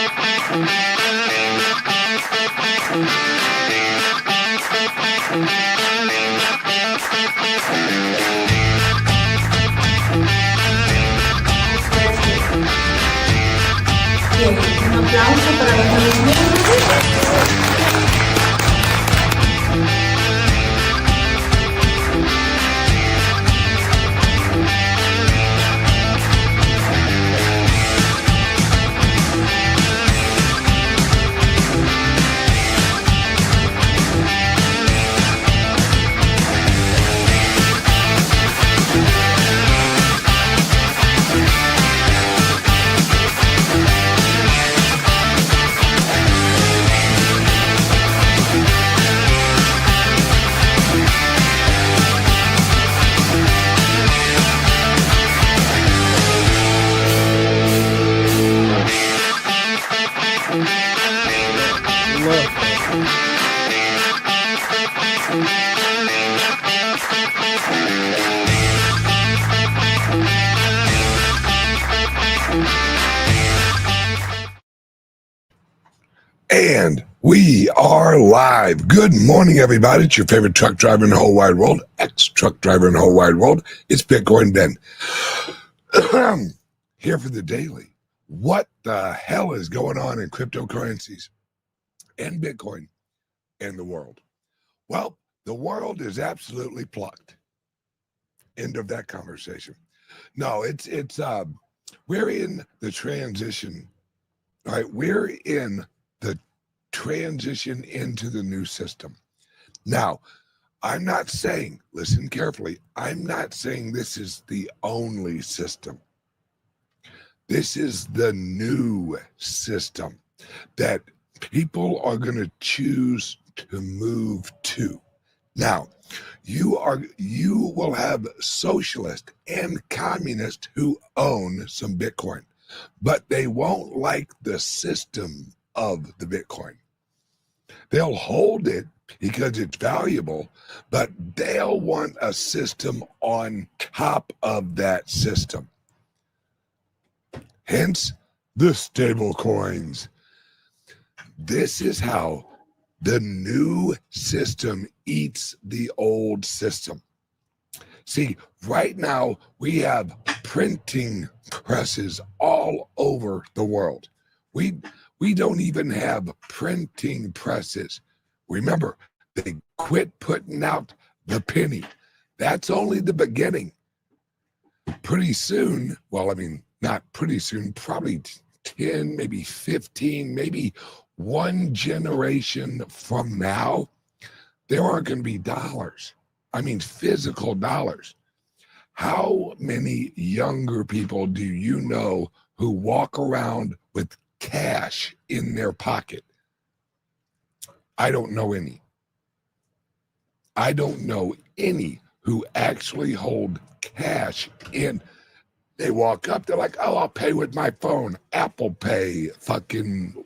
Bien, un aplauso para los niños. And we are live. Good morning, everybody. It's your favorite truck driver in the whole wide world, ex-truck driver in the whole wide world. It's Bitcoin Ben. Here for the daily. What the hell is going on in cryptocurrencies and Bitcoin and the world? Well, the world is absolutely plucked. End of that conversation. No, we're in the transition. All right, we're in the transition into the new system. Now, I'm not saying, listen carefully, I'm not saying this is the only system. This is the new system that people are going to choose to move to. Now, you will have socialists and communists who own some Bitcoin, but they won't like the system of the Bitcoin. They'll hold it because it's valuable, but they'll want a system on top of that system. Hence the stable coins. This is how the new system eats the old system. See, right now we have printing presses all over the world. We don't even have printing presses. Remember, they quit putting out the penny. That's only the beginning. Pretty soon, well, I mean, not pretty soon, probably 10, maybe 15, maybe one generation from now, there aren't going to be dollars. I mean, physical dollars. How many younger people do you know who walk around with cash in their pocket? I don't know any. I don't know any who actually hold cash in. They walk up, they're like, oh, I'll pay with my phone. Apple Pay, fucking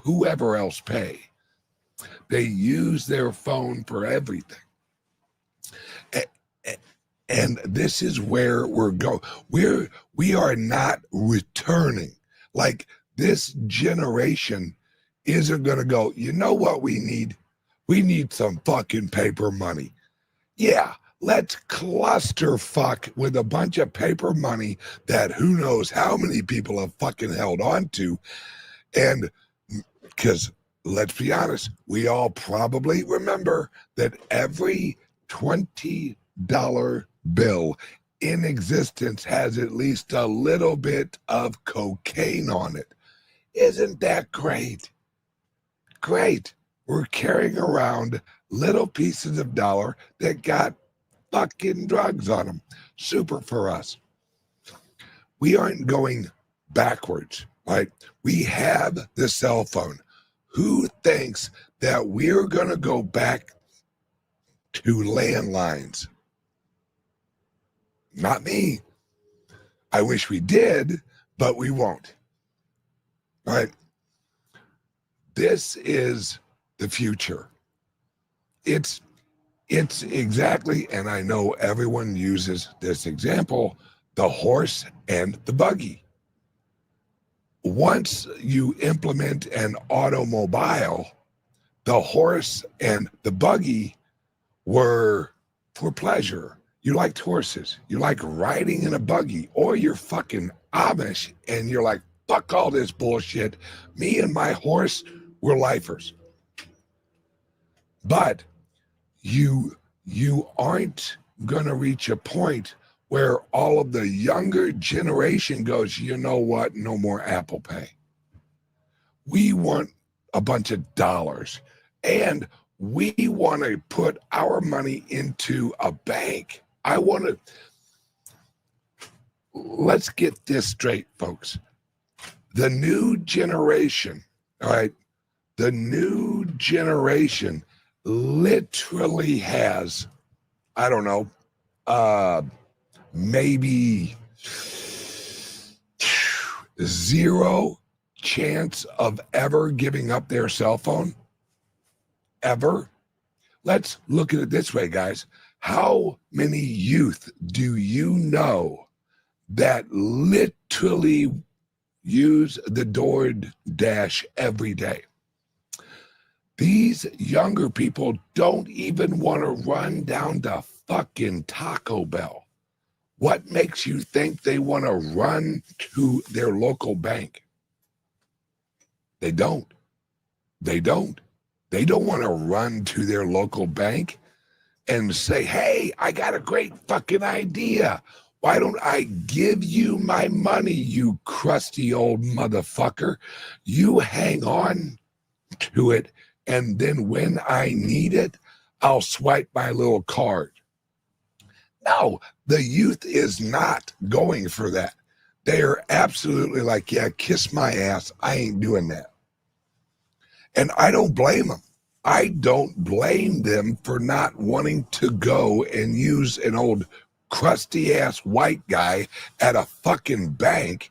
whoever else pay. They use their phone for everything. And this is where we're going. We are not returning. Like, this generation isn't going to go, you know what we need? We need some fucking paper money. Yeah, let's cluster fuck with a bunch of paper money that who knows how many people have fucking held on to. And because let's be honest, we all probably remember that every $20 bill in existence has at least a little bit of cocaine on it. Isn't that great? Great. We're carrying around little pieces of dollar that got fucking drugs on them. Super for us. We aren't going backwards, right? We have the cell phone. Who thinks that we're going to go back to landlines? Not me. I wish we did, but we won't. Right? This is the future. It's exactly, and I know everyone uses this example, the horse and the buggy. once you implement an automobile, the horse and the buggy were for pleasure. You liked horses. You like riding in a buggy, or you're fucking Amish and you're like, fuck all this bullshit. Me and my horse, we're lifers. But you aren't gonna reach a point where all of the younger generation goes, you know what? No more Apple Pay. We want a bunch of dollars, and we want to put our money into a bank. Let's get this straight, folks. The new generation, all right, the new generation literally has, I don't know, maybe zero chance of ever giving up their cell phone. Ever. Let's look at it this way, guys. How many youth do you know that literally use the DoorDash every day? These younger people don't even want to run down to fucking Taco Bell. What makes you think they want to run to their local bank? They don't. They don't. They don't want to run to their local bank and say, hey, I got a great fucking idea. Why don't I give you my money, you crusty old motherfucker? You hang on to it, and then when I need it, I'll swipe my little card. No, the youth is not going for that. They are absolutely like, yeah, kiss my ass. I ain't doing that. And I don't blame them. I don't blame them for not wanting to go and use an old crusty ass white guy at a fucking bank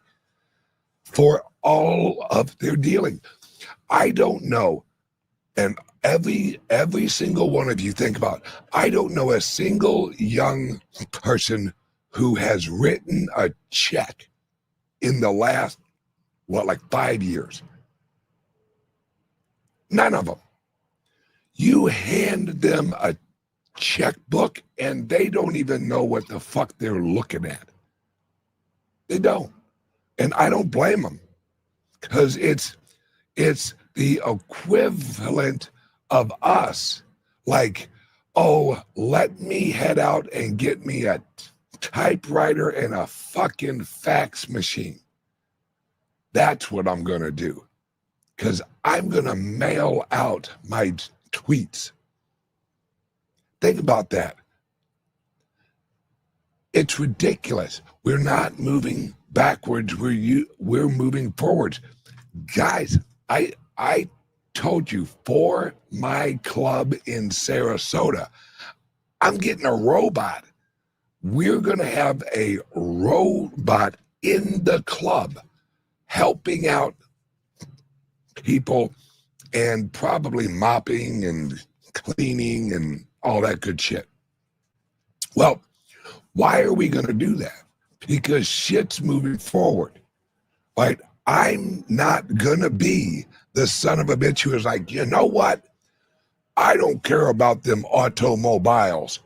for all of their dealing. I don't know. And every single one of you think about, I don't know a single young person who has written a check in the last, like 5 years. None of them. You hand them a checkbook and they don't even know what the fuck they're looking at. They don't. And I don't blame them, because it's the equivalent of us like, oh, let me head out and get me a typewriter and a fucking fax machine. That's what I'm going to do, because I'm going to mail out my tweets. Think about that. It's ridiculous. We're not moving backwards. We're moving forwards. Guys, I told you, for my club in Sarasota, I'm getting a robot. We're going to have a robot in the club helping out people and probably mopping and cleaning and all that good shit. Well, why are we going to do that? Because shit's moving forward, right? I'm not going to be the son of a bitch who is like, you know what? I don't care about them automobiles.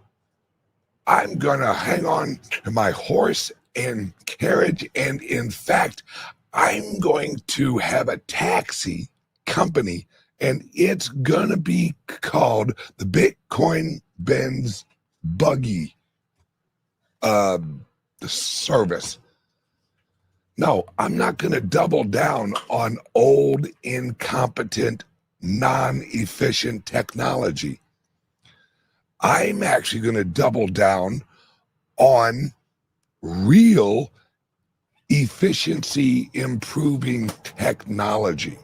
I'm going to hang on to my horse and carriage. And in fact, I'm going to have a taxi company, and it's going to be called the Bitcoin Benz Buggy service. No, I'm not going to double down on old, incompetent, non-efficient technology. I'm actually going to double down on real efficiency improving technology.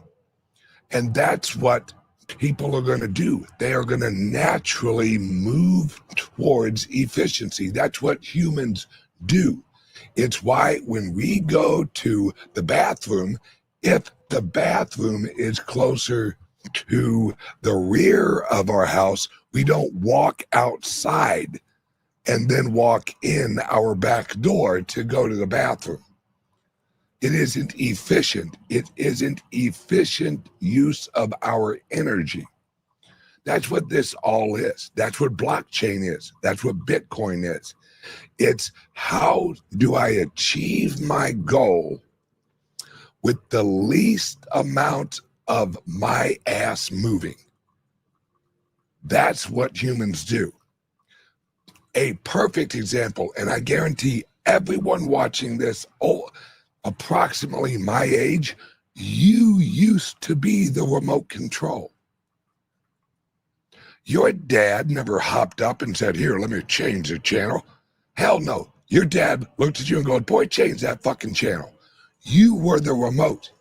And that's what people are going to do. They are going to naturally move towards efficiency. That's what humans do. It's why when we go to the bathroom, if the bathroom is closer to the rear of our house, we don't walk outside and then walk in our back door to go to the bathroom. It isn't efficient. It isn't efficient use of our energy. That's what this all is. That's what blockchain is. That's what Bitcoin is. It's how do I achieve my goal with the least amount of my ass moving? That's what humans do. A perfect example, and I guarantee everyone watching this, approximately my age, you used to be the remote control. Your dad never hopped up and said, here, let me change the channel. Hell no. Your dad looked at you and goes, boy, change that fucking channel. You were the remote.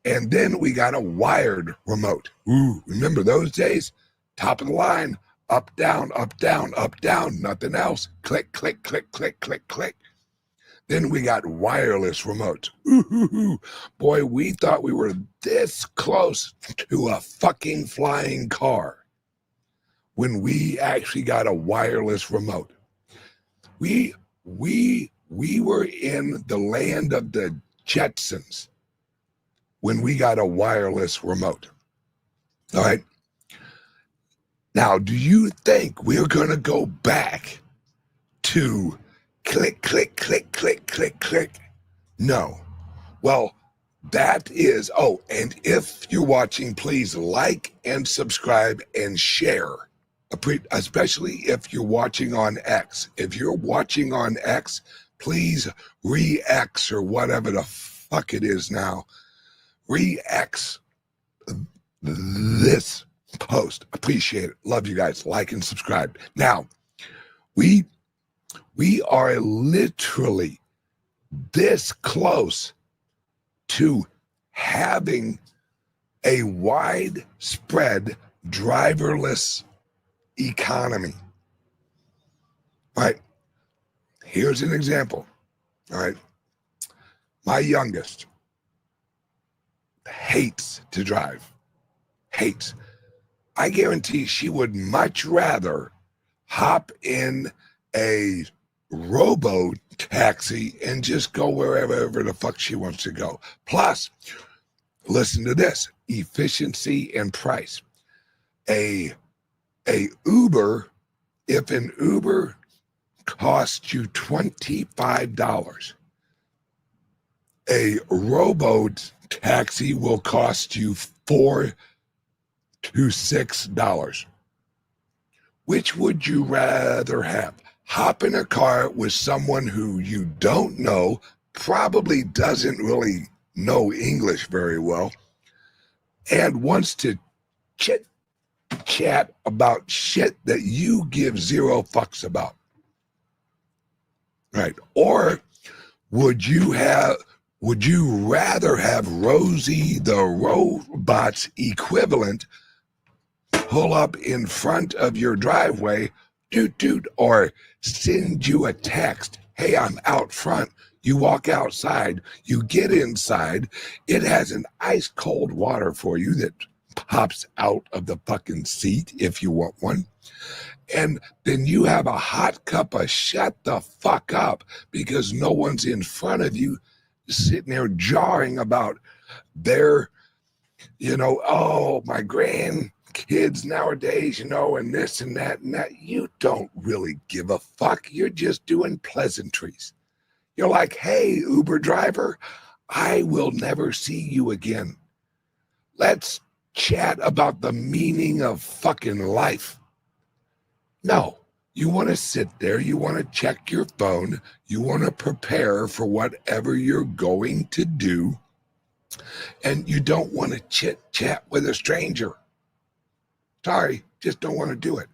And then we got a wired remote. Ooh, remember those days? Top of the line, up, down, nothing else. Click, click, click, click, click, click. Then we got wireless remotes. Ooh, boy, we thought we were this close to a fucking flying car when we actually got a wireless remote. We were in the land of the Jetsons when we got a wireless remote. All right. Now, do you think we're going to go back to click, click, click, click, click, click? No. Well, that is, and if you're watching, please like and subscribe and share, especially if you're watching on X. If you're watching on X, please re-X or whatever the fuck it is now. Re-X this post. Appreciate it. Love you guys. Like and subscribe. Now, we are literally this close to having a widespread driverless economy. All right. Here's an example. All right. My youngest hates to drive. Hates. I guarantee she would much rather hop in a robo taxi and just go wherever the fuck she wants to go. Plus, listen to this, efficiency and price. A Uber, if an Uber costs you $25, a robo taxi will cost you $4 to $6. Which would you rather have? Hop in a car with someone who you don't know, probably doesn't really know English very well, and wants to chit-chat about shit that you give zero fucks about. Right. Or would you rather have Rosie the robot's equivalent pull up in front of your driveway, doot, or send you a text, hey, I'm out front. You walk outside, you get inside, it has an ice cold water for you that pops out of the fucking seat if you want one. And then you have a hot cup of shut the fuck up because no one's in front of you sitting there jarring about their, my grandkids nowadays, and this and that and that. You don't really give a fuck. You're just doing pleasantries. You're like, hey, Uber driver, I will never see you again. Let's chat about the meaning of fucking life. No, you want to sit there. You want to check your phone. You want to prepare for whatever you're going to do. And you don't want to chit-chat with a stranger. Sorry, just don't want to do it.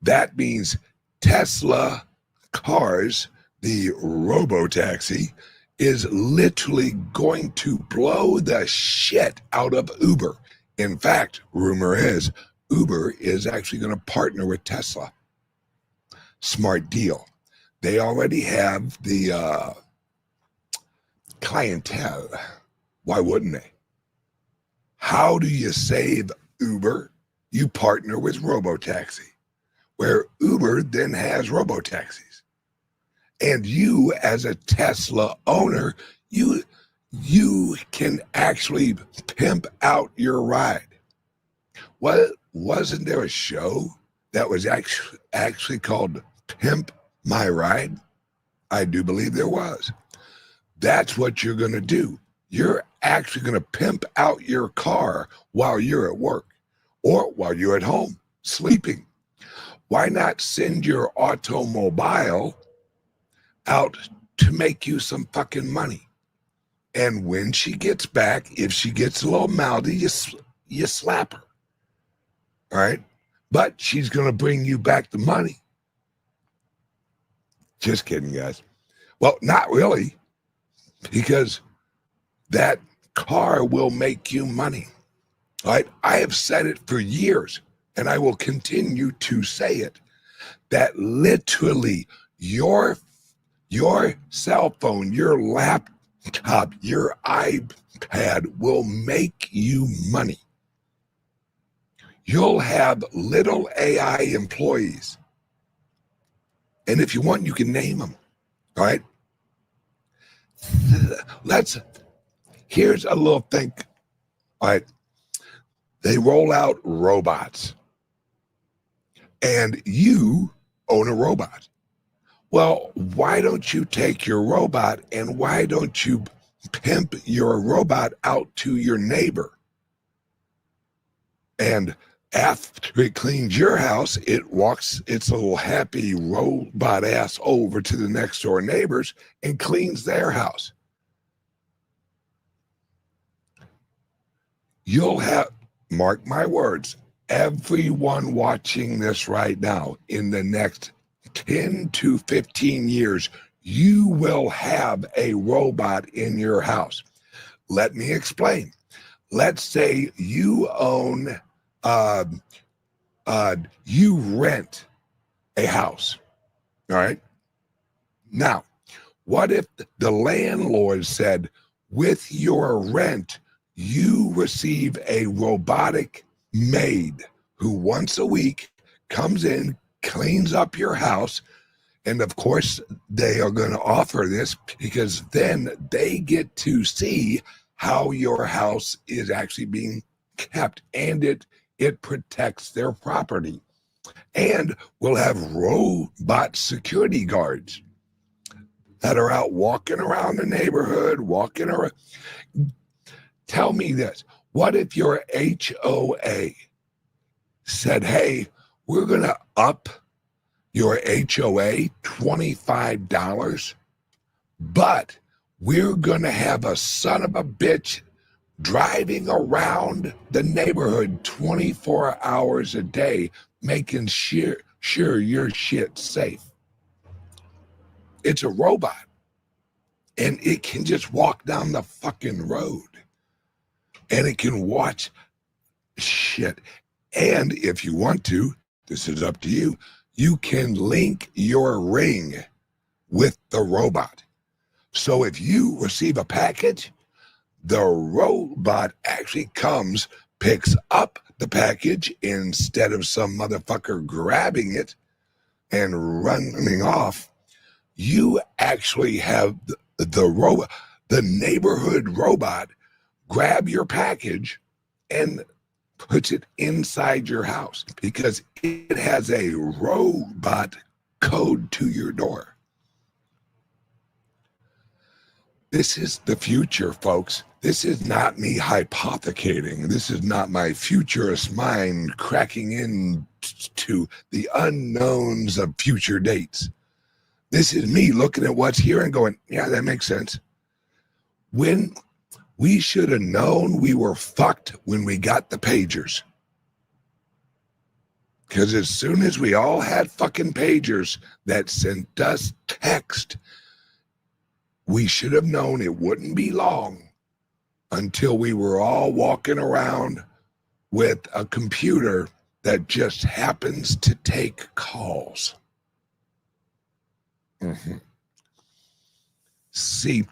That means Tesla cars, the robo-taxi, is literally going to blow the shit out of Uber. In fact, rumor is Uber is actually going to partner with Tesla. Smart deal. They already have the clientele. Why wouldn't they? How do you save Uber? You partner with Robotaxi, where Uber then has Robotaxis. And you, as a Tesla owner, you can actually pimp out your ride. What, wasn't there a show that was actually called Pimp My Ride? I do believe there was. That's what you're going to do. You're actually going to pimp out your car while you're at work or while you're at home sleeping. Why not send your automobile out to make you some fucking money? And when she gets back, if she gets a little mouthy, you slap her. All right? But she's going to bring you back the money. Just kidding, guys. Well, not really, because that car will make you money. All right? I have said it for years, and I will continue to say it, that literally your cell phone, your laptop, your iPad will make you money. You'll have little AI employees. And if you want, you can name them. All right? Here's a little thing. All right? They roll out robots. And you own a robot. Well, why don't you take your robot and why don't you pimp your robot out to your neighbor? And after it cleans your house, it walks its little happy robot ass over to the next door neighbors and cleans their house. You'll have, mark my words, everyone watching this right now, in the next 10 to 15 years, you will have a robot in your house. Let me explain. Let's say you own, you rent a house, all right? Now, what if the landlord said, with your rent, you receive a robotic maid who once a week comes in, cleans up your house, and of course they are going to offer this because then they get to see how your house is actually being kept, and it protects their property. And we'll have robot security guards that are out walking around the neighborhood, walking around. Tell me this. What if your HOA said, hey, we're going to up your HOA $25, but we're going to have a son of a bitch driving around the neighborhood 24 hours a day, making sure your shit's safe. It's a robot, and it can just walk down the fucking road, and it can watch shit. And if you want to, this is up to you, you can link your Ring with the robot. So if you receive a package, the robot actually comes, picks up the package instead of some motherfucker grabbing it and running off. You actually have the neighborhood robot grab your package and puts it inside your house because it has a robot code to your door. This is the future, folks. This is not me hypothecating. This is not my futurist mind cracking into the unknowns of future dates. This is me looking at what's here and going, yeah, that makes sense. When we should have known we were fucked when we got the pagers. Because as soon as we all had fucking pagers that sent us text, we should have known it wouldn't be long until we were all walking around with a computer that just happens to take calls. Mm-hmm. See,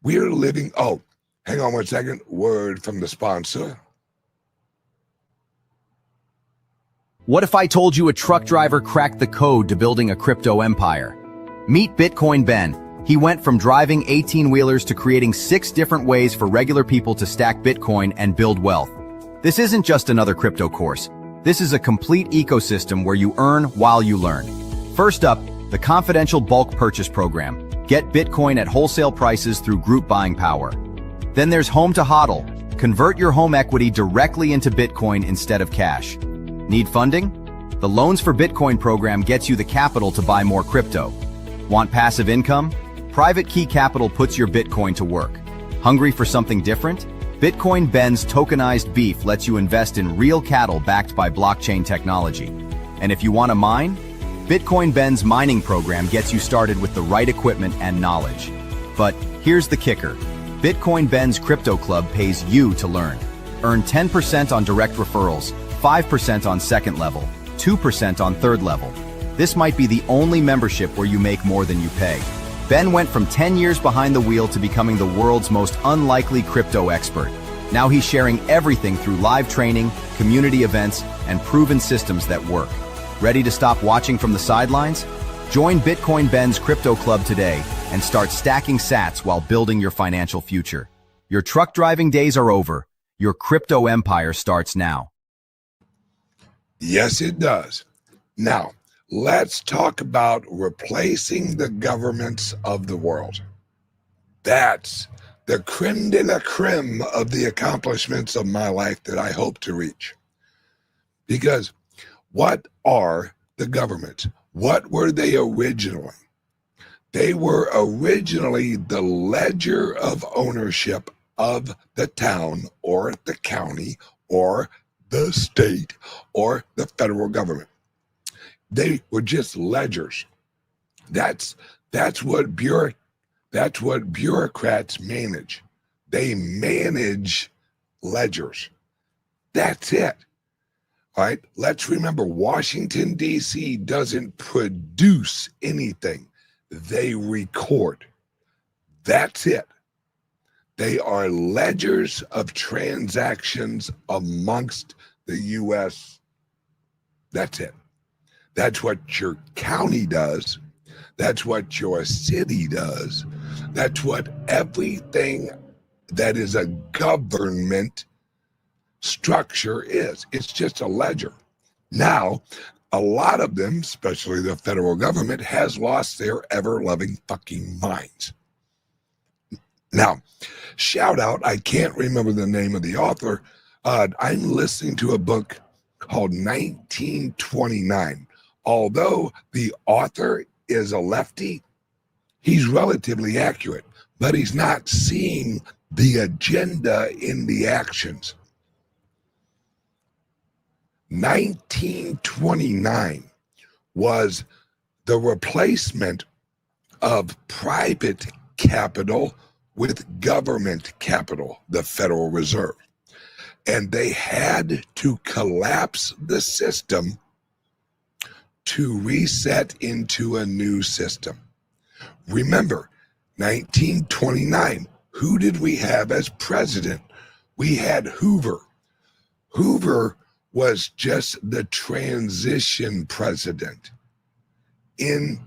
we're living, oh, hang on 1 second, word from the sponsor. What if I told you a truck driver cracked the code to building a crypto empire? Meet Bitcoin Ben, He went from driving 18-wheelers to creating 6 different ways for regular people to stack Bitcoin and build wealth. This isn't just another crypto course. This is a complete ecosystem where you earn while you learn. First up, the confidential bulk purchase program. Get Bitcoin at wholesale prices through group buying power. Then there's Home to HODL. Convert your home equity directly into Bitcoin instead of cash. Need funding? The Loans for Bitcoin program gets you the capital to buy more crypto. Want passive income? Private Key Capital puts your Bitcoin to work. Hungry for something different? Bitcoin Ben's tokenized beef lets you invest in real cattle backed by blockchain technology. And if you want to mine? Bitcoin Ben's mining program gets you started with the right equipment and knowledge. But here's the kicker. Bitcoin Ben's Crypto Club pays you to learn. Earn 10% on direct referrals, 5% on second level, 2% on third level. This might be the only membership where you make more than you pay. Ben went from 10 years behind the wheel to becoming the world's most unlikely crypto expert. Now he's sharing everything through live training, community events, and proven systems that work. Ready to stop watching from the sidelines? Join Bitcoin Ben's Crypto Club today and start stacking sats while building your financial future. Your truck driving days are over. Your crypto empire starts now. Yes, it does. Now, let's talk about replacing the governments of the world. That's the creme de la creme of the accomplishments of my life that I hope to reach. Because what are the governments? What were they originally? They were originally the ledger of ownership of the town or the county or the state or the federal government. They were just ledgers. That's what bureaucrats manage. They manage ledgers. That's it. All right. Let's remember, Washington, D.C. doesn't produce anything. They record. That's it. They are ledgers of transactions amongst the U.S. That's it. That's what your county does. That's what your city does. That's what everything that is a government structure is. It's just a ledger. Now, a lot of them, especially the federal government, has lost their ever-loving fucking minds. Now, shout out, I can't remember the name of the author. I'm listening to a book called 1929. Although the author is a lefty, he's relatively accurate, but he's not seeing the agenda in the actions. 1929 was the replacement of private capital with government capital, the Federal Reserve. And they had to collapse the system to reset into a new system. Remember, 1929, who did we have as president? We had Hoover. Hoover was just the transition president into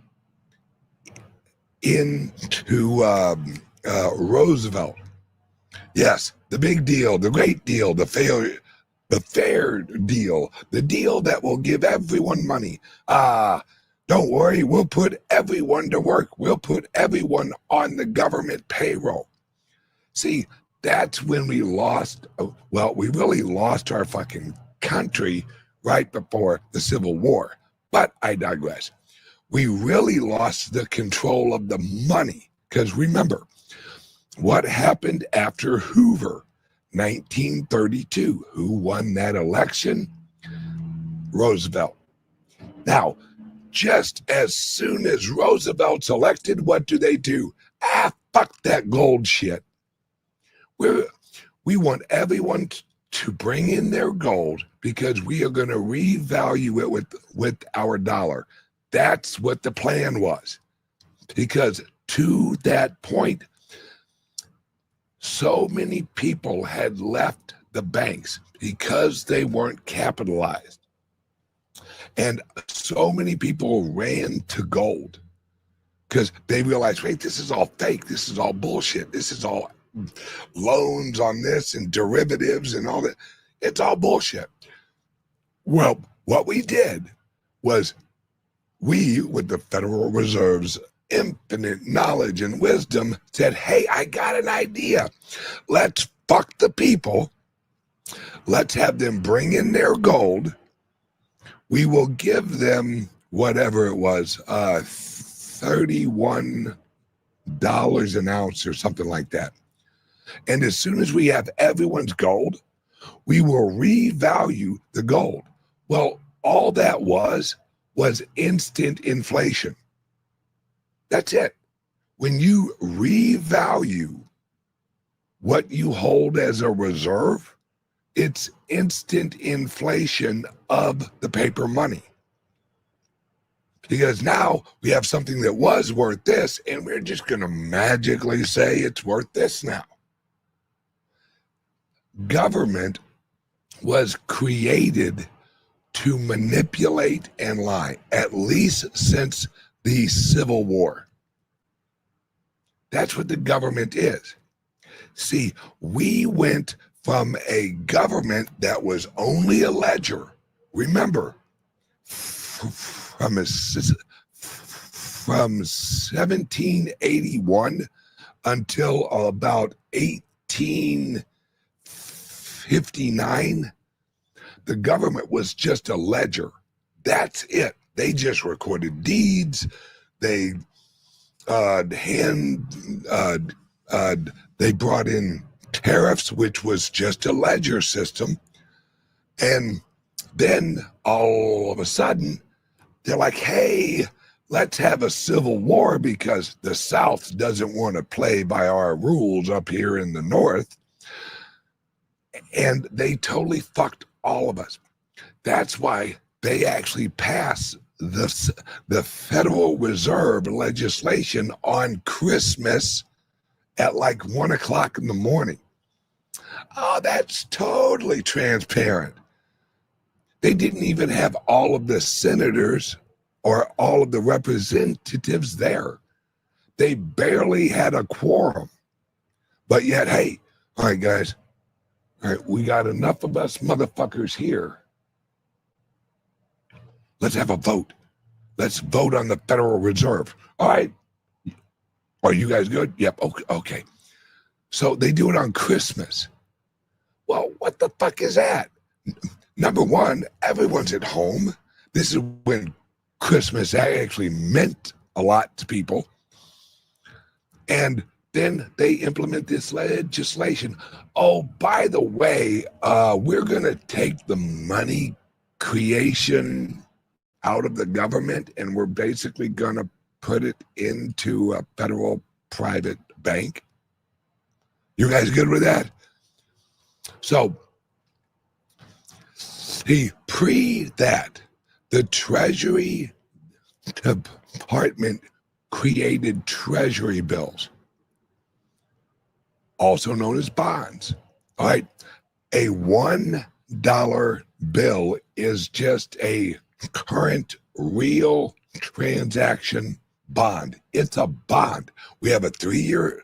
Roosevelt. Yes, the big deal, the great deal, the fair deal, the deal that will give everyone money. Don't worry, we'll put everyone to work. We'll put everyone on the government payroll. See, that's when we lost, well, we really lost our fucking country right before the Civil War. But I digress. We really lost the control of the money. Because remember, what happened after Hoover? 1932. Who won that election? Roosevelt. Now, just as soon as Roosevelt's elected, what do? Fuck that gold shit. We want everyone to bring in their gold because we are going to revalue it with our dollar. That's what the plan was. Because to that point, so many people had left the banks because they weren't capitalized. And so many people ran to gold. because they realize, wait, this is all fake. This is all bullshit. This is all loans on this and derivatives and all that. It's all bullshit. Well, what we did was we, with the Federal Reserve's infinite knowledge and wisdom, said, hey, I got an idea. Let's fuck the people. Let's have them bring in their gold. We will give them whatever it was, $31 an ounce or something like that. And as soon as we have everyone's gold, we will revalue the gold. Well, all that was instant inflation. That's it. When you revalue what you hold as a reserve, it's instant inflation of the paper money. Because now we have something that was worth this, and we're just going to magically say it's worth this now. Government was created to manipulate and lie, at least since the Civil War. That's what the government is. See, we went from a government that was only a ledger. Remember, from 1781 until about 1859, the government was just a ledger. That's it. They just recorded deeds. They they brought in tariffs, which was just a ledger system. And then all of a sudden, they're like, hey, let's have a civil war because the South doesn't want to play by our rules up here in the North. And they totally fucked all of us. That's why they actually passed the Federal Reserve legislation on Christmas at like 1 o'clock in the morning. Oh, that's totally transparent. They didn't even have all of the senators or all of the representatives there. They barely had a quorum. But yet, hey, all right, guys, all right, we got enough of us motherfuckers here. Let's have a vote. Let's vote on the Federal Reserve. All right. Are you guys good? Yep. Okay. So they do it on Christmas. Well, what the fuck is that? Number one, everyone's at home. This is when Christmas actually meant a lot to people. And then they implement this legislation. Oh, by the way, we're going to take the money creation out of the government, and we're basically going to put it into a federal private bank. You guys good with that? So, that, the Treasury Department created Treasury bills, also known as bonds. All right. A $1 bill is just a current real transaction bond. It's a bond. We have a 3-year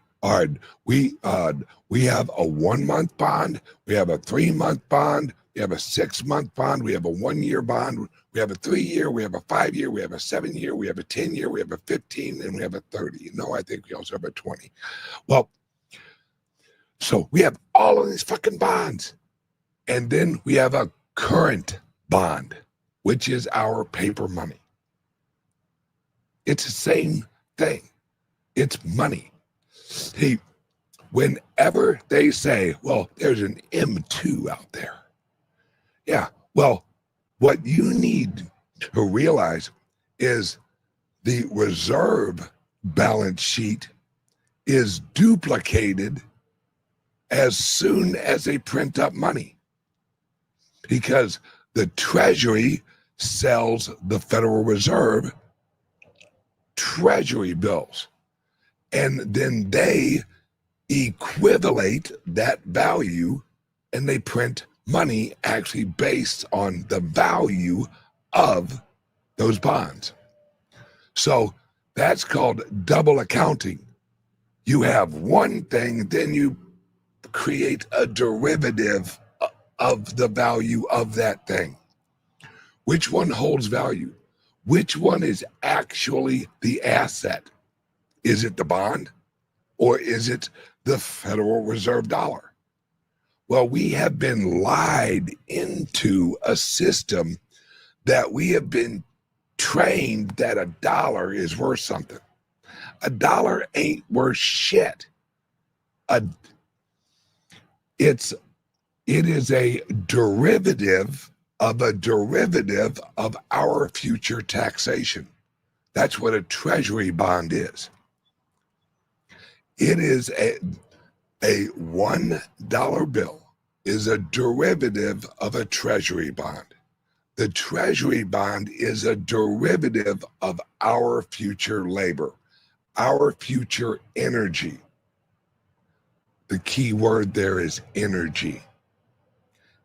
we have a 1-month bond, we have a 3-month bond, we have a 6-month bond, we have a 1-year bond, we have a 3-year, we have a 5-year, we have a 7-year, we have a 10-year, we have a 15, and we have a 30. I think we also have a 20. Well, so we have all of these fucking bonds. And then we have a current bond, which is our paper money. It's the same thing. It's money. See, whenever they say, well, there's an M2 out there. Yeah, well, what you need to realize is the reserve balance sheet is duplicated as soon as they print up money, because the Treasury sells the Federal Reserve Treasury bills, and then they equivalate that value and they print money actually based on the value of those bonds. So That's called double accounting. You have one thing, then you create a derivative of the value of that thing. Which one holds value? Which one is actually the asset? Is it the bond or is it the Federal Reserve dollar? Well, we have been lied into a system that we have been trained that a dollar is worth something. A dollar ain't worth shit. It is a derivative of a derivative of our future taxation. That's what a treasury bond is. It is a $1 bill is a derivative of a treasury bond. The treasury bond is a derivative of our future labor, our future energy. The key word there is energy.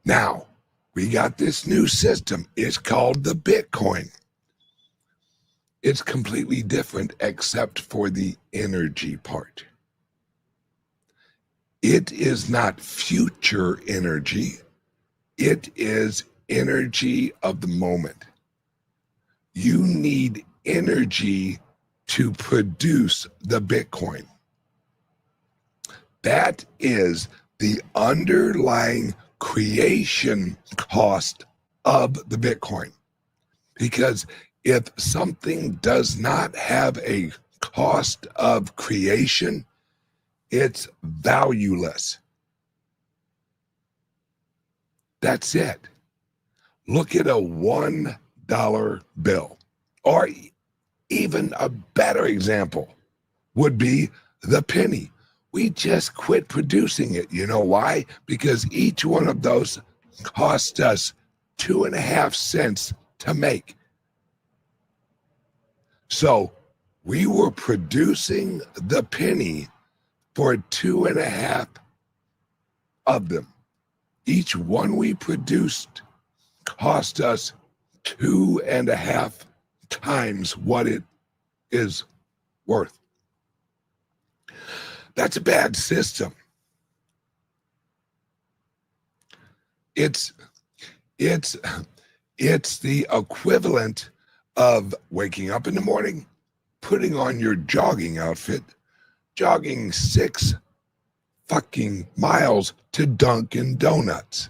Now, we got this new system. It's called the Bitcoin. It's completely different except for the energy part. It is not future energy. It is energy of the moment. You need energy to produce the Bitcoin. That is the underlying creation cost of the Bitcoin. Because if something does not have a cost of creation, it's valueless. That's it. Look at a $1 bill. Or even a better example would be the penny. We just quit producing it. You know why? Because each one of those cost us 2.5 cents to make. So we were producing the penny for 2.5 of them. Each one we produced cost us 2.5 times what it is worth. That's a bad system. It's the equivalent of waking up in the morning, putting on your jogging outfit, jogging 6 fucking miles to Dunkin' Donuts.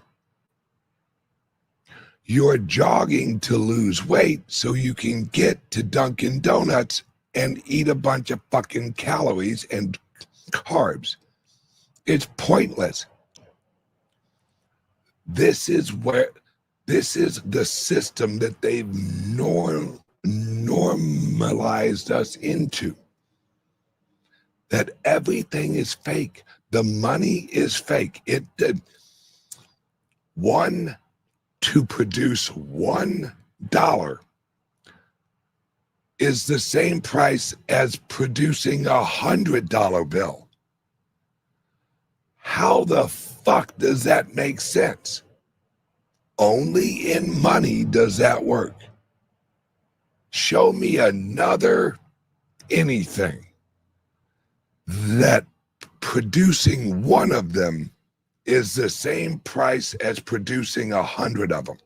You're jogging to lose weight so you can get to Dunkin' Donuts and eat a bunch of fucking calories and carbs. It's pointless. This is the system that they've normalized us into. That everything is fake. The money is fake. To produce $1 is the same price as producing a $100 bill. How the fuck does that make sense? Only in money does that work. Show me another anything that producing one of them is the same price as producing 100 of them.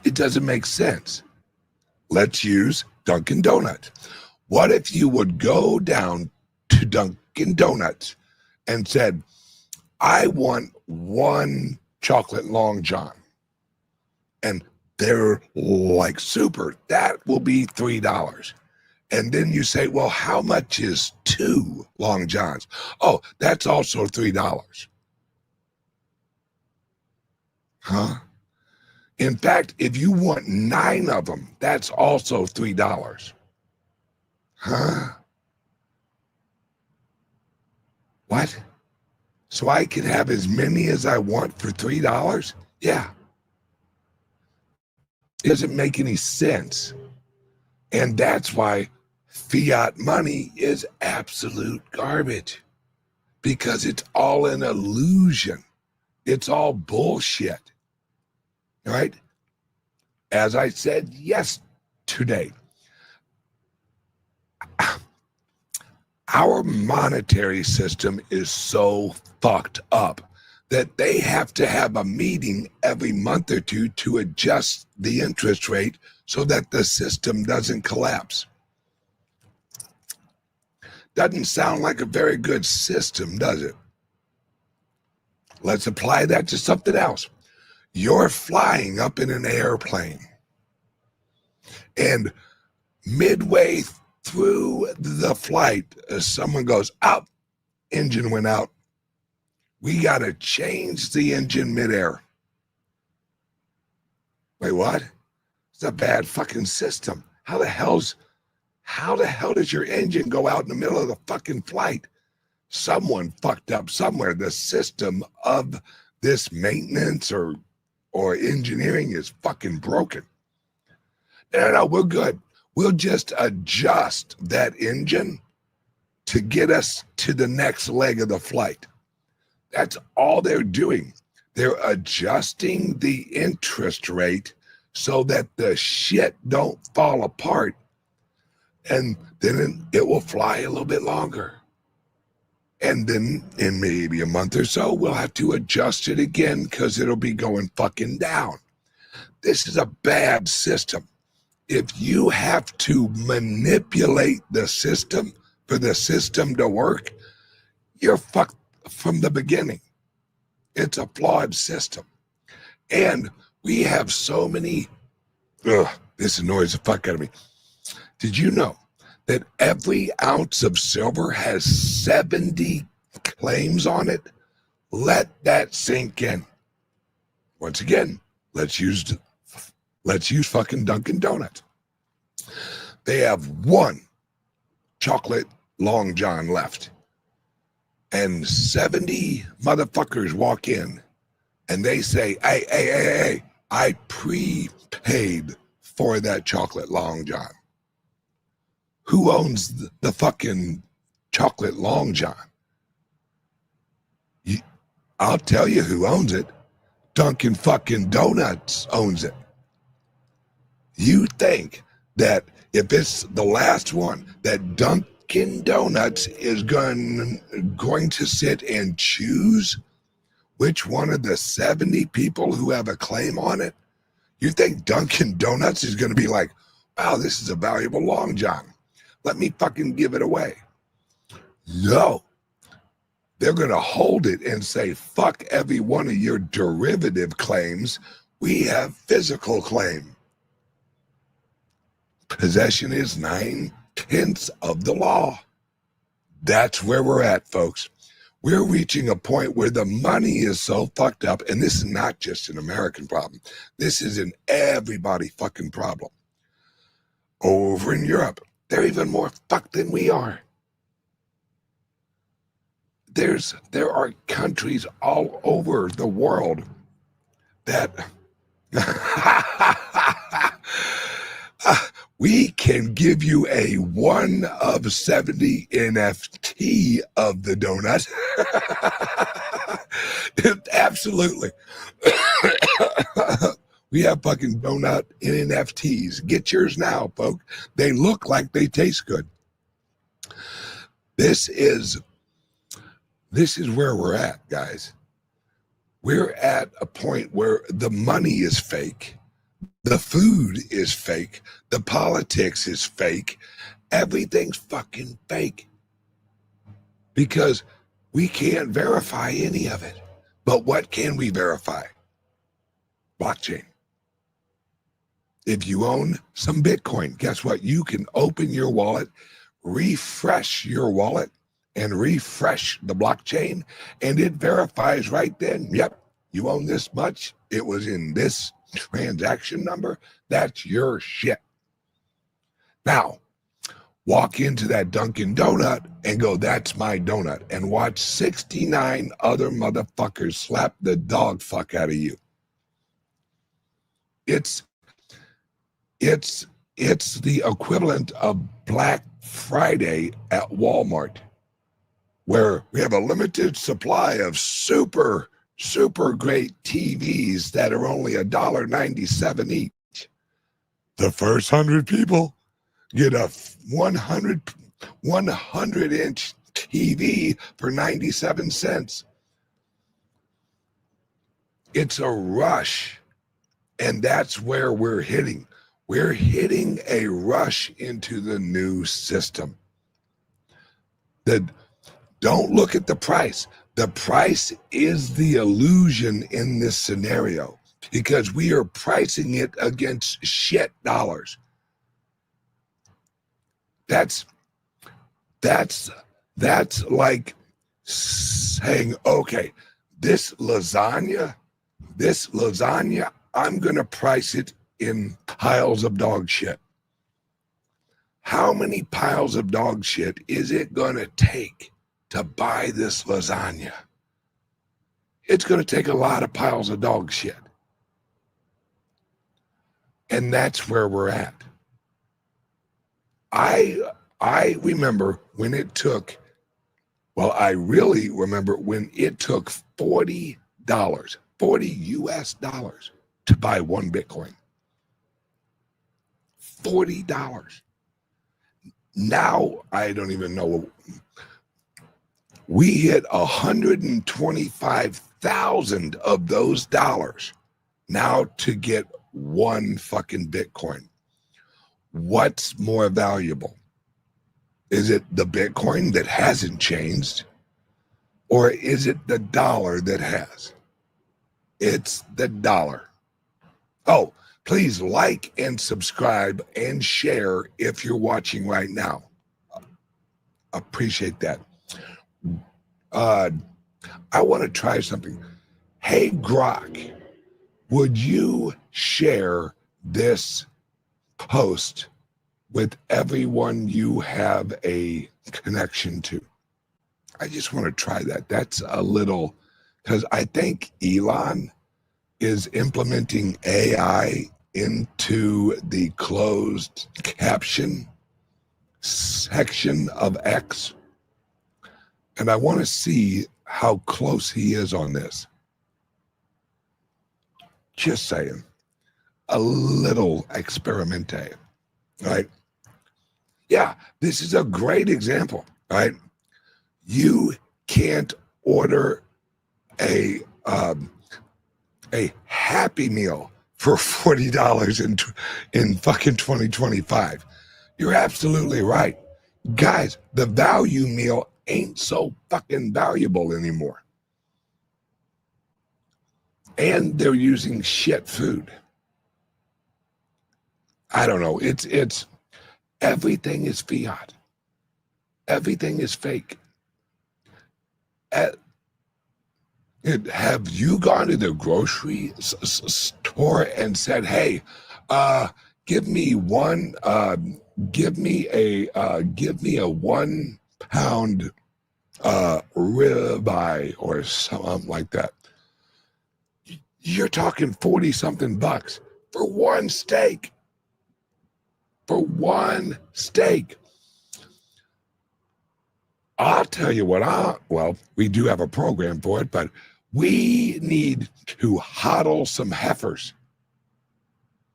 It doesn't make sense. Let's use Dunkin' Donuts. What if you would go down to Dunkin' Donuts and said, I want 1 chocolate Long John. And they're like, super, that will be $3. And then you say, well, how much is 2 Long Johns? Oh, that's also $3. Huh? In fact, if you want 9 of them, that's also $3. Huh? What? So I can have as many as I want for $3? Yeah. It doesn't make any sense. And that's why fiat money is absolute garbage, because it's all an illusion. It's all bullshit. Right? As I said today. Our monetary system is so fucked up that they have to have a meeting every month or two to adjust the interest rate so that the system doesn't collapse. Doesn't sound like a very good system, does it? Let's apply that to something else. You're flying up in an airplane, and midway through the flight, someone goes, "Out, engine went out. We got to change the engine midair." Wait, what? It's a bad fucking system. How the hell does your engine go out in the middle of the fucking flight? Someone fucked up somewhere. The system of this maintenance or engineering is fucking broken. No, we're good. We'll just adjust that engine to get us to the next leg of the flight. That's all they're doing. They're adjusting the interest rate so that the shit don't fall apart, and then it will fly a little bit longer. And then in maybe a month or so, we'll have to adjust it again because it'll be going fucking down. This is a bad system. If you have to manipulate the system for the system to work, you're fucked from the beginning. It's a flawed system. And we have so many, this annoys the fuck out of me. Did you know that every ounce of silver has 70 claims on it? Let that sink in. Once again, let's use fucking Dunkin' Donuts. They have one chocolate Long John left, and 70 motherfuckers walk in and they say, hey, I prepaid for that chocolate Long John. Who owns the fucking chocolate Long John? I'll tell you who owns it. Dunkin' fucking Donuts owns it. You think that if it's the last one, that Dunkin' Donuts is going to sit and choose which one of the 70 people who have a claim on it? You think Dunkin' Donuts is going to be like, wow, this is a valuable Long John. Let me fucking give it away. No. They're going to hold it and say, fuck every one of your derivative claims. We have physical claim. Possession is 9/10 of the law. That's where we're at, folks. We're reaching a point where the money is so fucked up, and this is not just an American problem. This is an everybody fucking problem. Over in Europe, they're even more fucked than we are. There are countries all over the world that we can give you a 1 of 70 NFT of the donut. Absolutely. We have fucking donut NFTs. Get yours now, folks. They look like they taste good. This is where we're at, guys. We're at a point where the money is fake. The food is fake. The politics is fake. Everything's fucking fake. Because we can't verify any of it. But what can we verify? Blockchain. If you own some Bitcoin, guess what? You can open your wallet, refresh your wallet, and refresh the blockchain, and it verifies right then, yep, you own this much. It was in this transaction number. That's your shit. Now, walk into that Dunkin' Donut and go, that's my donut, and watch 69 other motherfuckers slap the dog fuck out of you. It's the equivalent of Black Friday at Walmart, where we have a limited supply of super great TVs that are only $1.97 each. The first 100 people get a 100-inch TV for 97 cents. It's a rush, and that's where we're hitting. We're hitting a rush into the new system. Don't look at the price. The price is the illusion in this scenario because we are pricing it against shit dollars. That's like saying, okay, this lasagna, I'm going to price it in piles of dog shit. How many piles of dog shit is it going to take to buy this lasagna? It's going to take a lot of piles of dog shit. And that's where we're at. I remember when it took, I really remember when it took $40, $40 to buy one Bitcoin. $40. Now, I don't even know. We hit 125,000 of those dollars now to get one fucking Bitcoin. What's more valuable? Is it the Bitcoin that hasn't changed? Or is it the dollar that has? It's the dollar. Oh, please like and subscribe and share if you're watching right now. Appreciate that. I want to try something. Hey, Grok, would you share this post with everyone you have a connection to? I just want to try that. That's a little, because I think Elon is implementing AI into the closed caption section of X. And I want to see how close he is on this. Just saying. A little experimente, right? Yeah, this is a great example, right? You can't order a Happy Meal for $40 in fucking 2025. You're absolutely right. Guys, the value meal ain't so fucking valuable anymore. And they're using shit food. I don't know. It's everything is fiat. Everything is fake. Have you gone to the grocery store and said, "Hey, give me a 1 pound ribeye," or something like that? You're talking 40 something bucks for one steak. For one steak. I'll tell you what, we do have a program for it, but we need to hodl some heifers.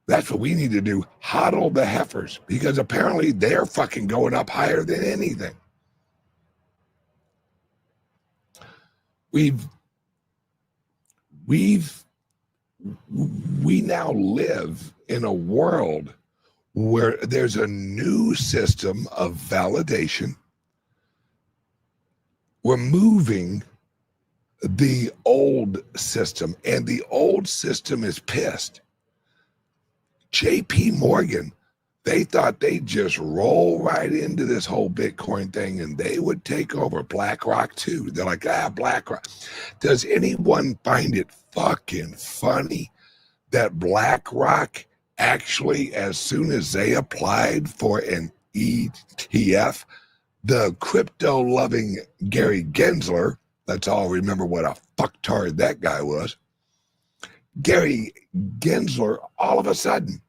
That's what we need to do, hodl the heifers, because apparently they're fucking going up higher than anything. We now live in a world where there's a new system of validation, removing the old system, and the old system is pissed. JP Morgan, they thought they'd just roll right into this whole Bitcoin thing and they would take over. BlackRock too. They're like, BlackRock. Does anyone find it fucking funny that BlackRock actually, as soon as they applied for an ETF, the crypto-loving Gary Gensler, let's all remember what a fucktard that guy was, Gary Gensler, all of a sudden,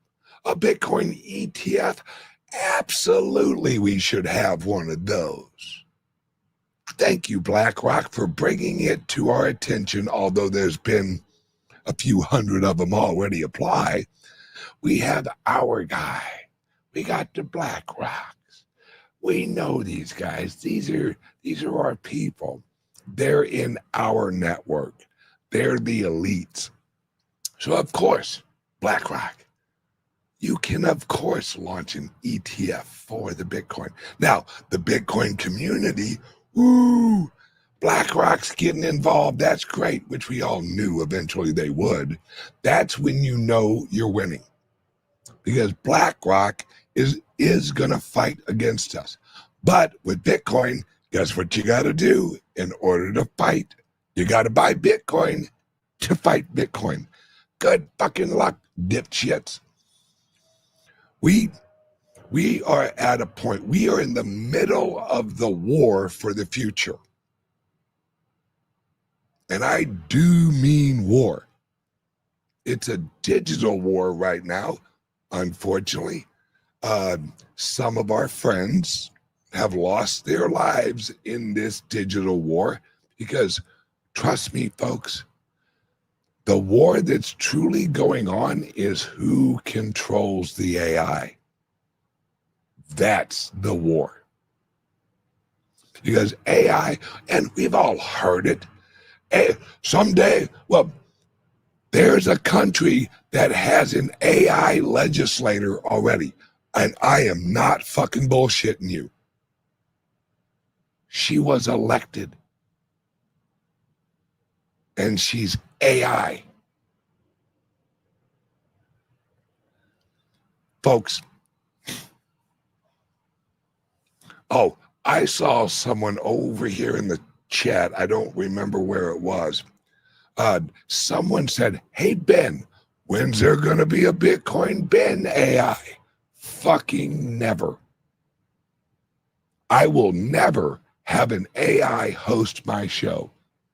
a Bitcoin ETF, absolutely we should have one of those. Thank you, BlackRock, for bringing it to our attention, although there's been a few hundred of them already apply. We have our guy. We got the Black Rocks. We know these guys. These are our people. They're in our network. They're the elites. So of course, BlackRock, you can of course launch an ETF for the Bitcoin. Now, the Bitcoin community, woo, BlackRock's getting involved. That's great, which we all knew eventually they would. That's when you know you're winning, because BlackRock is going to fight against us. But with Bitcoin, guess what you got to do in order to fight? You got to buy Bitcoin to fight Bitcoin. Good fucking luck, dipshits. We are at a point. We are in the middle of the war for the future. And I do mean war. It's a digital war right now, unfortunately. Some of our friends have lost their lives in this digital war because, trust me, folks, the war that's truly going on is who controls the AI. That's the war. Because AI, and we've all heard it, someday, well, there's a country that has an AI legislator already, and I am not fucking bullshitting you. She was elected, and she's AI. Folks, oh, I saw someone over here in the chat. I don't remember where it was. Someone said, hey, Ben, when's there going to be a Bitcoin Ben AI? Fucking never. I will never have an AI host my show,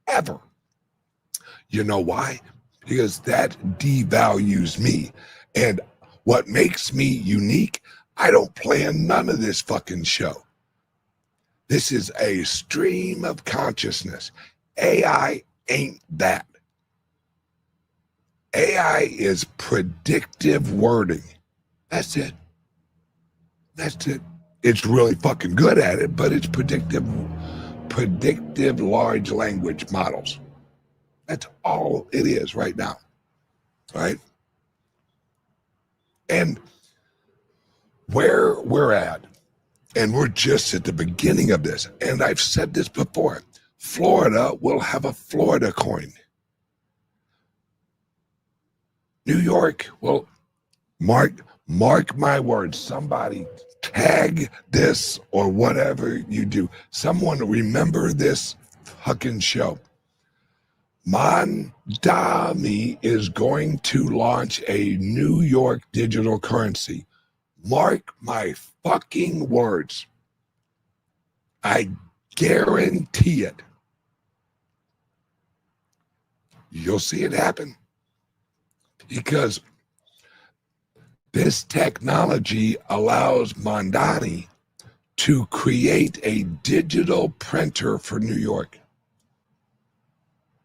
ever. You know why? Because that devalues me. And what makes me unique, I don't plan none of this fucking show. This is a stream of consciousness. AI ain't that. AI is predictive wording. That's it. That's it. It's really fucking good at it, but it's predictive large language models. That's all it is right now. Right? And where we're at, and we're just at the beginning of this, and I've said this before, Florida will have a Florida coin. New York will, mark my words, somebody tag this or whatever you do. Someone remember this fucking show. Mondami is going to launch a New York digital currency. Mark my fucking words. I guarantee it. You'll see it happen. Because this technology allows Mondani to create a digital printer for New York.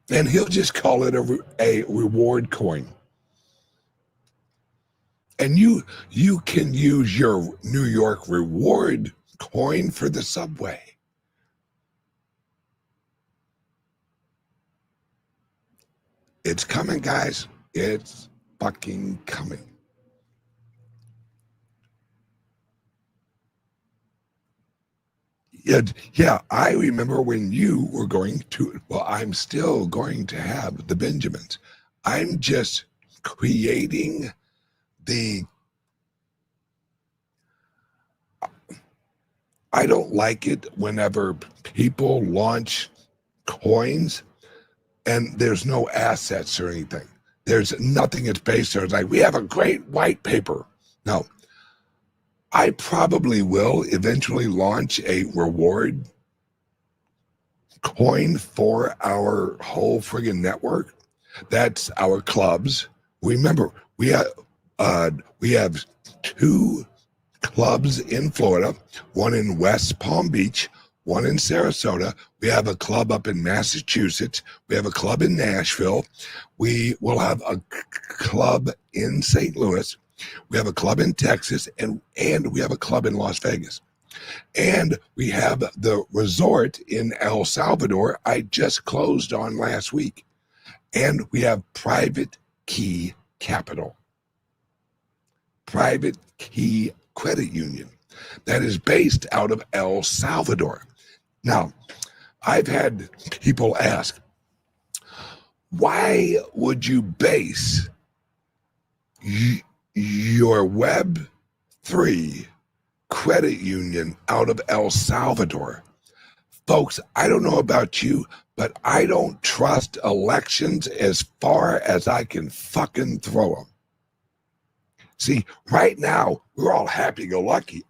And he'll just call it a reward coin. And you can use your New York reward coin for the subway. It's coming, guys. It's fucking coming. Yeah, I remember when you were going to, well, I'm still going to have the Benjamins. I'm just creating I don't like it whenever people launch coins and there's no assets or anything. There's nothing it's based on. It's like, we have a great white paper. No. I probably will eventually launch a reward coin for our whole friggin' network. That's our clubs. Remember, we have 2 clubs in Florida, one in West Palm Beach, one in Sarasota. We have a club up in Massachusetts. We have a club in Nashville. We will have a club in St. Louis. We have a club in Texas, and we have a club in Las Vegas. And we have the resort in El Salvador I just closed on last week. And we have Private Key Capital, Private Key Credit Union, that is based out of El Salvador. Now, I've had people ask, why would you base your Web3 credit union out of El Salvador? Folks, I don't know about you, but I don't trust elections as far as I can fucking throw them. See, right now, we're all happy-go-lucky.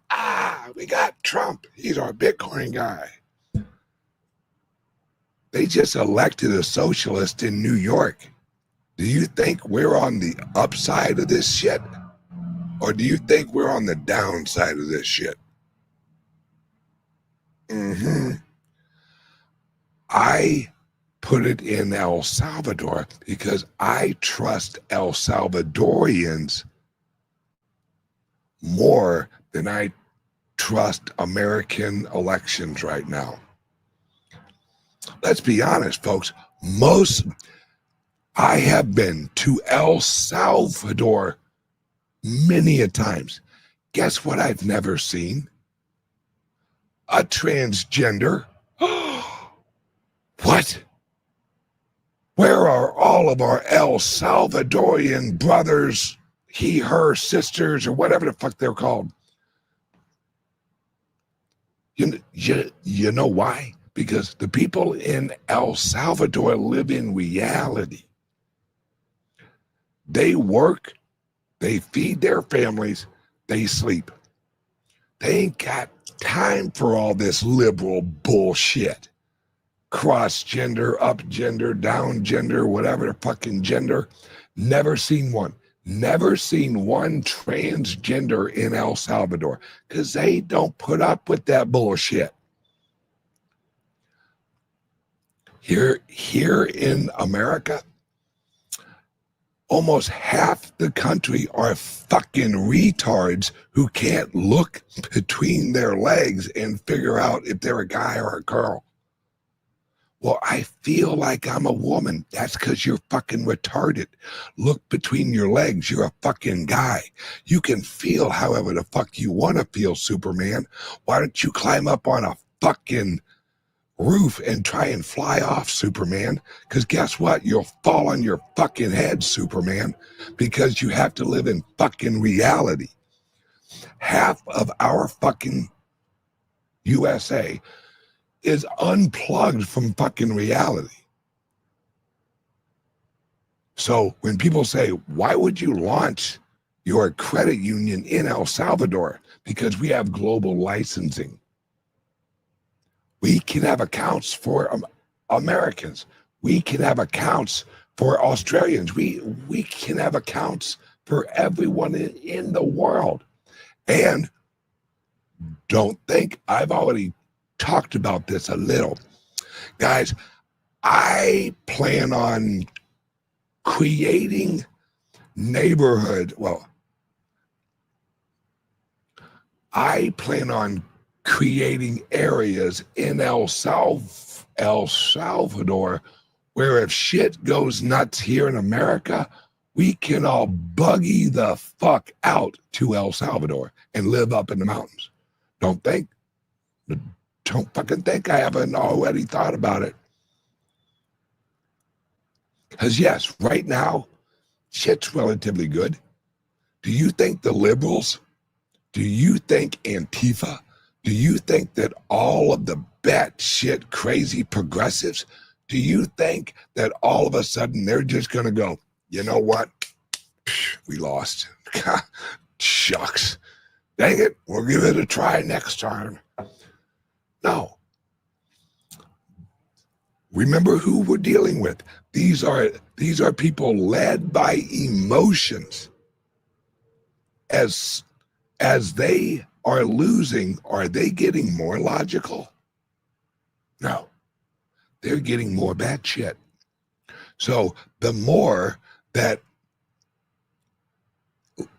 We got Trump. He's our Bitcoin guy. They just elected a socialist in New York. Do you think we're on the upside of this shit? Or do you think we're on the downside of this shit? I put it in El Salvador because I trust El Salvadorians more than I trust American elections right now. Let's be honest, folks. I have been to El Salvador many a times. Guess what I've never seen? A transgender. What? Where are all of our El Salvadorian brothers, he, her, sisters, or whatever the fuck they're called? You know why? Because the people in El Salvador live in reality. They work, they feed their families, they sleep. They ain't got time for all this liberal bullshit. Cross gender, up gender, down gender, whatever the fucking gender. Never seen one. Never seen one transgender in El Salvador because they don't put up with that bullshit. Here in America, almost half the country are fucking retards who can't look between their legs and figure out if they're a guy or a girl. Well, I feel like I'm a woman. That's because you're fucking retarded. Look between your legs. You're a fucking guy. You can feel however the fuck you want to feel, Superman. Why don't you climb up on a fucking roof and try and fly off, Superman? Because guess what? You'll fall on your fucking head, Superman, because you have to live in fucking reality. Half of our fucking USA is unplugged from fucking reality. So when people say, why would you launch your credit union in El Salvador? Because we have global licensing. We can have accounts for Americans. We can have accounts for Australians. We can have accounts for everyone in the world. And don't think I've already talked about this a little. Guys, I plan on creating I plan on creating areas in El Salvador where if shit goes nuts here in America, we can all buggy the fuck out to El Salvador and live up in the mountains. Don't fucking think I haven't already thought about it. Because yes, right now, shit's relatively good. Do you think the liberals, do you think Antifa, do you think that all of the batshit crazy progressives, do you think that all of a sudden they're just going to go, you know what? We lost. Shucks. Dang it. We'll give it a try next time. No. Remember who we're dealing with. These are people led by emotions. As they are losing, are they getting more logical? No. They're getting more bad shit. So the more that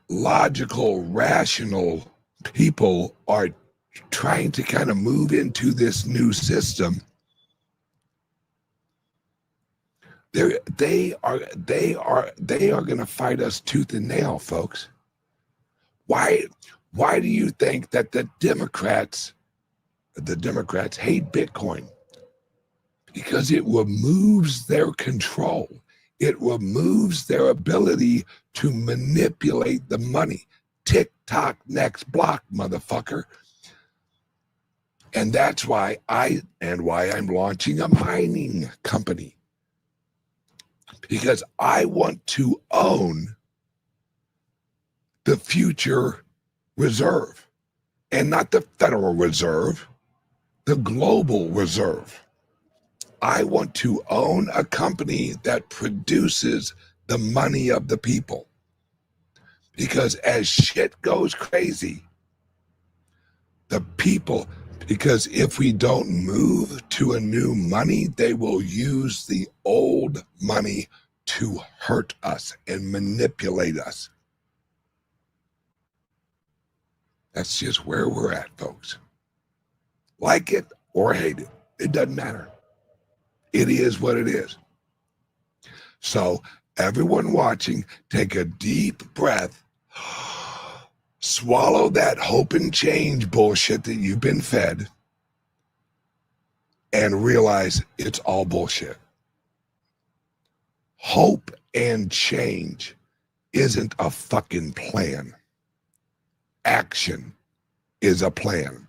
logical, rational people are trying to kind of move into this new system, they are going to fight us tooth and nail, folks. Why do you think that the Democrats hate Bitcoin? Because it removes their control. It removes their ability to manipulate the money. TikTok next block, motherfucker. And that's why I'm launching a mining company. Because I want to own the future reserve, and not the Federal Reserve, the global reserve. I want to own a company that produces the money of the people. Because as shit goes crazy, the people, because if we don't move to a new money, they will use the old money to hurt us and manipulate us. That's just where we're at, folks. Like it or hate it, it doesn't matter. It is what it is. So everyone watching, take a deep breath, swallow that hope and change bullshit that you've been fed, and realize it's all bullshit. Hope and change isn't a fucking plan. Action is a plan.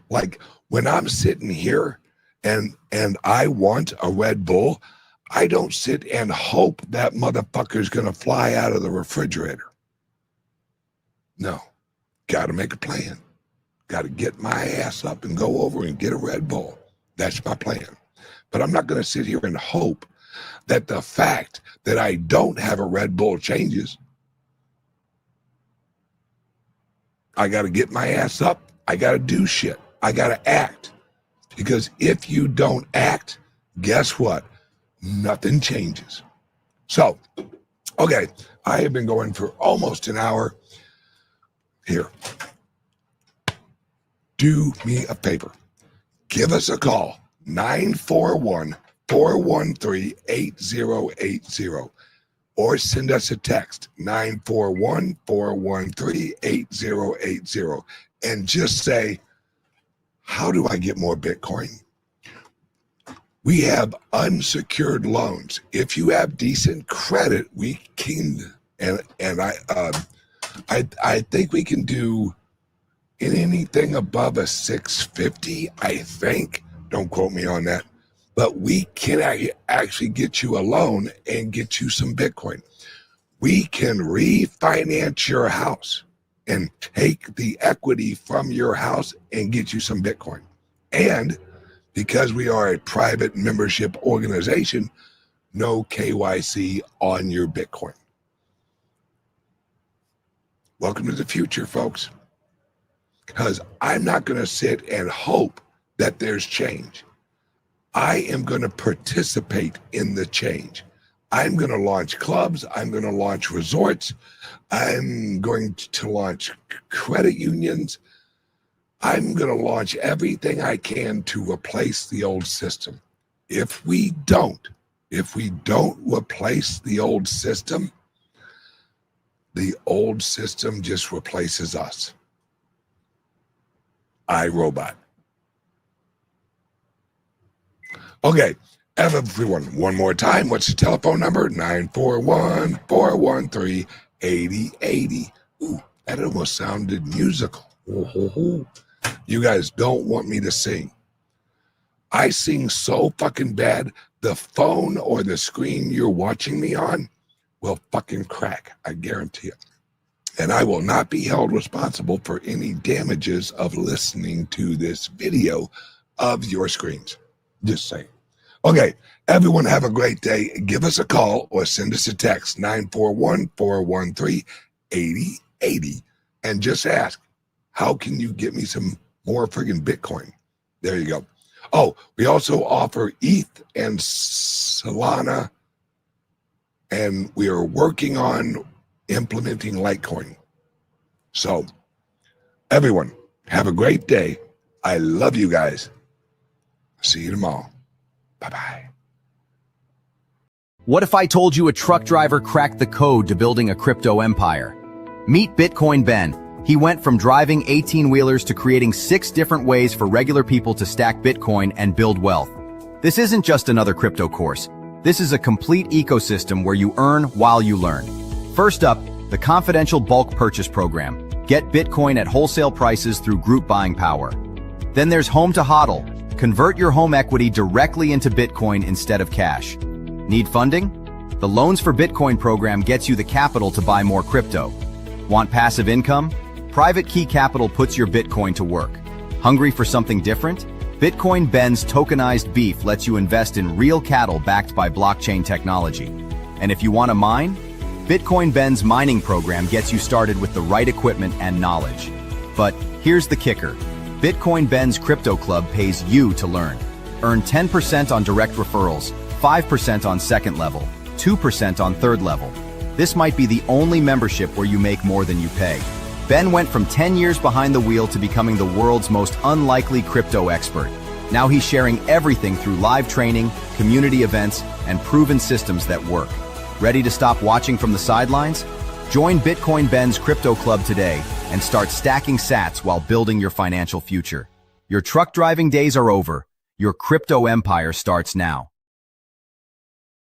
Like when I'm sitting here and I want a Red Bull, I don't sit and hope that motherfucker's gonna fly out of the refrigerator. No, gotta make a plan. Gotta get my ass up and go over and get a Red Bull. That's my plan. But I'm not gonna sit here and hope that the fact that I don't have a Red Bull changes. I gotta get my ass up. I gotta do shit. I gotta act. Because if you don't act, guess what? Nothing changes. So, okay, I have been going for almost an hour. Here, do me a favor. Give us a call, 941-413-8080, or send us a text, 941-413-8080, and just say, how do I get more Bitcoin? We have unsecured loans. If you have decent credit, we can, and I think we can do anything above a 650, I think. Don't quote me on that. But we can actually get you a loan and get you some Bitcoin. We can refinance your house and take the equity from your house and get you some Bitcoin. And because we are a private membership organization, no KYC on your Bitcoin. Welcome to the future, folks. Because I'm not going to sit and hope that there's change. I am going to participate in the change. I'm going to launch clubs. I'm going to launch resorts. I'm going to launch credit unions. I'm going to launch everything I can to replace the old system. If we don't replace the old system just replaces us. iRobot. Okay, everyone, one more time. What's the telephone number? 941-413-8080. Ooh, that almost sounded musical. You guys don't want me to sing. I sing so fucking bad, the phone or the screen you're watching me on will fucking crack. I guarantee it. And I will not be held responsible for any damages of listening to this video of your screens. Just saying. Okay, everyone have a great day. Give us a call or send us a text, 941-413-8080, and just ask, how can you get me some more friggin' Bitcoin? There you go. Oh, we also offer ETH and Solana, and we are working on implementing Litecoin. So, everyone, have a great day. I love you guys. See you tomorrow. Bye-bye. What if I told you a truck driver cracked the code to building a crypto empire? Meet Bitcoin Ben. He went from driving 18-wheelers to creating 6 different ways for regular people to stack Bitcoin and build wealth. This isn't just another crypto course. This is a complete ecosystem where you earn while you learn. First up, the confidential bulk purchase program. Get Bitcoin at wholesale prices through group buying power. Then there's Home to HODL. Convert your home equity directly into Bitcoin instead of cash. Need funding? The Loans for Bitcoin program gets you the capital to buy more crypto. Want passive income? Private Key Capital puts your Bitcoin to work. Hungry for something different? Bitcoin Ben's tokenized beef lets you invest in real cattle backed by blockchain technology. And if you want to mine, Bitcoin Ben's mining program gets you started with the right equipment and knowledge. But here's the kicker. Bitcoin Ben's Crypto Club pays you to learn. Earn 10% on direct referrals, 5% on second level, 2% on third level. This might be the only membership where you make more than you pay. Ben went from 10 years behind the wheel to becoming the world's most unlikely crypto expert. Now he's sharing everything through live training, community events, and proven systems that work. Ready to stop watching from the sidelines? Join Bitcoin Ben's Crypto Club today and start stacking sats while building your financial future. Your truck driving days are over. Your crypto empire starts now.